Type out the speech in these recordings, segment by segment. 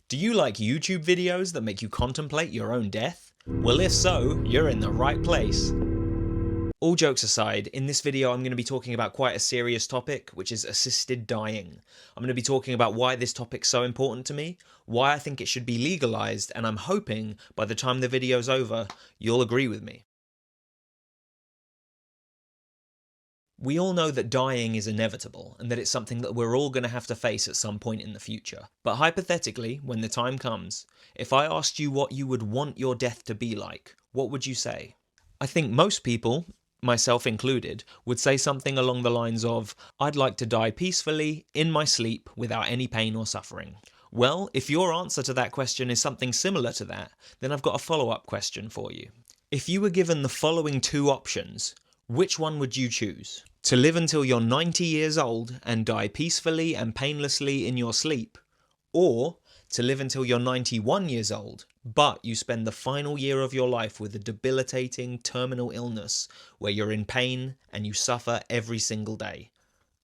Do you like YouTube videos that make you contemplate your own death? Well, if so, you're in the right place. All jokes aside, in this video I'm going to be talking about quite a serious topic, which is assisted dying. I'm going to be talking about why this topic's so important to me, why I think it should be legalized, and I'm hoping by the time the video's over, you'll agree with me. We all know that dying is inevitable, and that it's something that we're all going to have to face at some point in the future. But hypothetically, when the time comes, if I asked you what you would want your death to be like, what would you say? I think most people, myself included, would say something along the lines of, I'd like to die peacefully, in my sleep, without any pain or suffering. Well, if your answer to that question is something similar to that, then I've got a follow-up question for you. If you were given the following two options, which one would you choose? To live until you're 90 years old and die peacefully and painlessly in your sleep, or to live until you're 91 years old, but you spend the final year of your life with a debilitating terminal illness where you're in pain and you suffer every single day?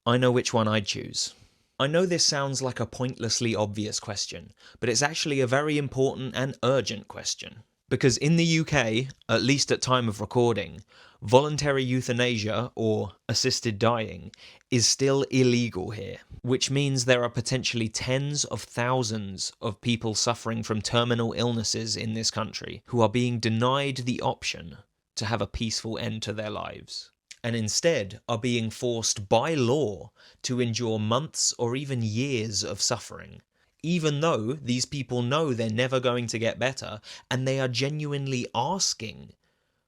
I know which one I'd choose. I know this sounds like a pointlessly obvious question, but it's actually a very important and urgent question. Because in the UK, at least at time of recording, voluntary euthanasia, or assisted dying, is still illegal here, which means there are potentially tens of thousands of people suffering from terminal illnesses in this country who are being denied the option to have a peaceful end to their lives, and instead are being forced by law to endure months or even years of suffering, even though these people know they're never going to get better, and they are genuinely asking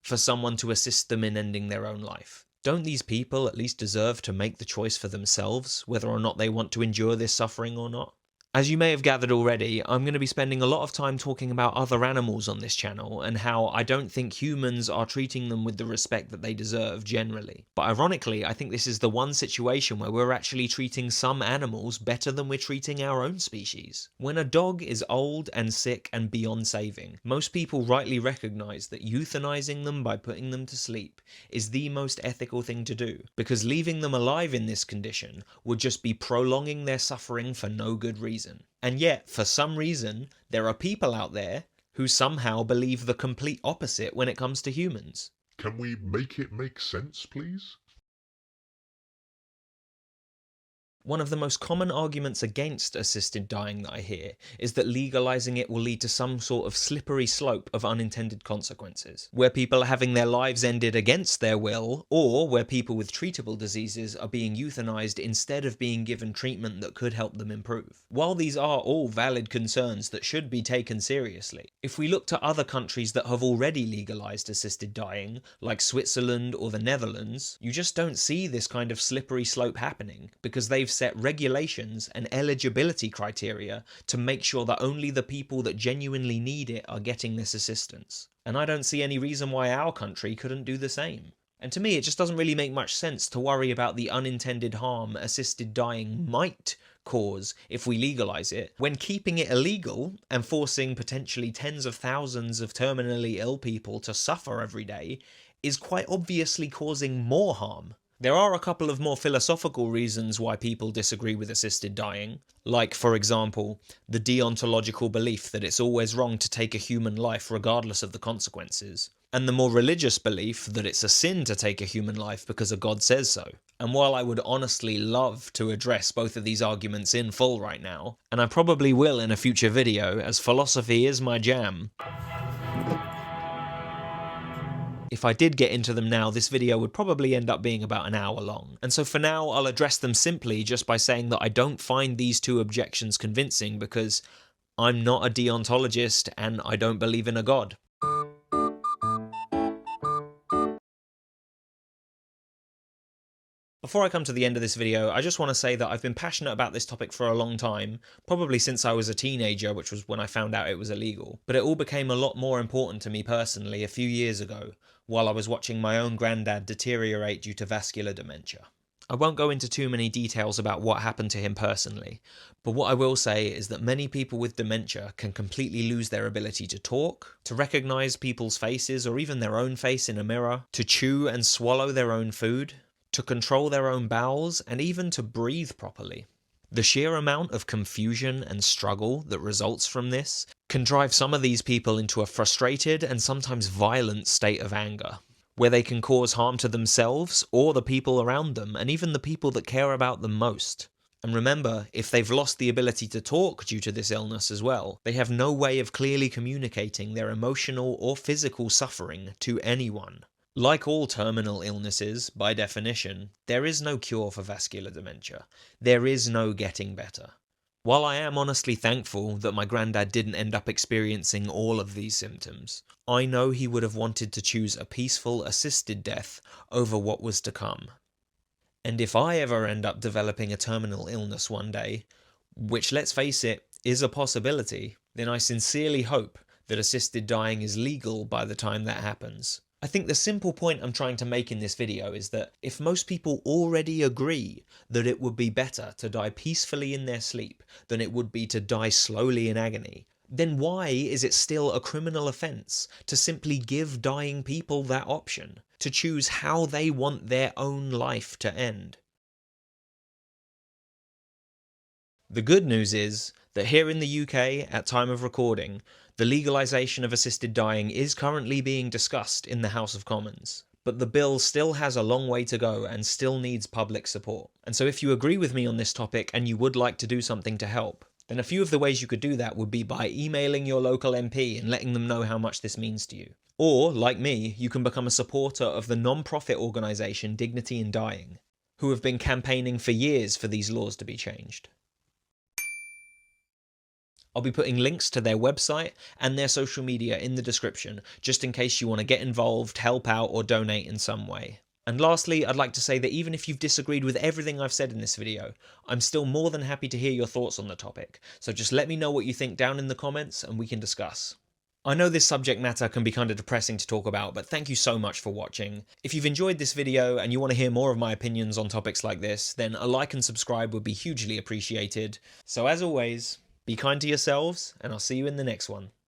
for someone to assist them in ending their own life. Don't these people at least deserve to make the choice for themselves, whether or not they want to endure this suffering or not? As you may have gathered already, I'm going to be spending a lot of time talking about other animals on this channel and how I don't think humans are treating them with the respect that they deserve generally. But ironically, I think this is the one situation where we're actually treating some animals better than we're treating our own species. When a dog is old and sick and beyond saving, most people rightly recognize that euthanizing them by putting them to sleep is the most ethical thing to do, because leaving them alive in this condition would just be prolonging their suffering for no good reason. And yet, for some reason, there are people out there who somehow believe the complete opposite when it comes to humans. Can we make it make sense, please? One of the most common arguments against assisted dying that I hear is that legalizing it will lead to some sort of slippery slope of unintended consequences, where people are having their lives ended against their will, or where people with treatable diseases are being euthanized instead of being given treatment that could help them improve. While these are all valid concerns that should be taken seriously, if we look to other countries that have already legalized assisted dying, like Switzerland or the Netherlands, you just don't see this kind of slippery slope happening, because they've set regulations and eligibility criteria to make sure that only the people that genuinely need it are getting this assistance. And I don't see any reason why our country couldn't do the same. And to me, it just doesn't really make much sense to worry about the unintended harm assisted dying might cause if we legalize it, when keeping it illegal and forcing potentially tens of thousands of terminally ill people to suffer every day is quite obviously causing more harm. There are a couple of more philosophical reasons why people disagree with assisted dying, like, for example, the deontological belief that it's always wrong to take a human life regardless of the consequences, and the more religious belief that it's a sin to take a human life because a god says so. And while I would honestly love to address both of these arguments in full right now, and I probably will in a future video, as philosophy is my jam, if I did get into them now, this video would probably end up being about an hour long. And so for now, I'll address them simply just by saying that I don't find these two objections convincing because I'm not a deontologist and I don't believe in a god. Before I come to the end of this video, I just want to say that I've been passionate about this topic for a long time, probably since I was a teenager, which was when I found out it was illegal. But it all became a lot more important to me personally a few years ago, while I was watching my own granddad deteriorate due to vascular dementia. I won't go into too many details about what happened to him personally, but what I will say is that many people with dementia can completely lose their ability to talk, to recognize people's faces or even their own face in a mirror, to chew and swallow their own food, to control their own bowels, and even to breathe properly. The sheer amount of confusion and struggle that results from this can drive some of these people into a frustrated and sometimes violent state of anger, where they can cause harm to themselves or the people around them, and even the people that care about them most. And remember, if they've lost the ability to talk due to this illness as well, they have no way of clearly communicating their emotional or physical suffering to anyone. Like all terminal illnesses, by definition, there is no cure for vascular dementia. There is no getting better. While I am honestly thankful that my granddad didn't end up experiencing all of these symptoms, I know he would have wanted to choose a peaceful, assisted death over what was to come. And if I ever end up developing a terminal illness one day, which, let's face it, is a possibility, then I sincerely hope that assisted dying is legal by the time that happens. I think the simple point I'm trying to make in this video is that if most people already agree that it would be better to die peacefully in their sleep than it would be to die slowly in agony, then why is it still a criminal offence to simply give dying people that option, to choose how they want their own life to end? The good news is that here in the UK, at time of recording, the legalisation of assisted dying is currently being discussed in the House of Commons. But the bill still has a long way to go and still needs public support. And so if you agree with me on this topic and you would like to do something to help, then a few of the ways you could do that would be by emailing your local MP and letting them know how much this means to you. Or, like me, you can become a supporter of the non-profit organisation Dignity in Dying, who have been campaigning for years for these laws to be changed. I'll be putting links to their website and their social media in the description, just in case you want to get involved, help out, or donate in some way. And lastly, I'd like to say that even if you've disagreed with everything I've said in this video, I'm still more than happy to hear your thoughts on the topic, so just let me know what you think down in the comments and we can discuss. I know this subject matter can be kind of depressing to talk about, but thank you so much for watching. If you've enjoyed this video and you want to hear more of my opinions on topics like this, then a like and subscribe would be hugely appreciated. So as always, be kind to yourselves, and I'll see you in the next one.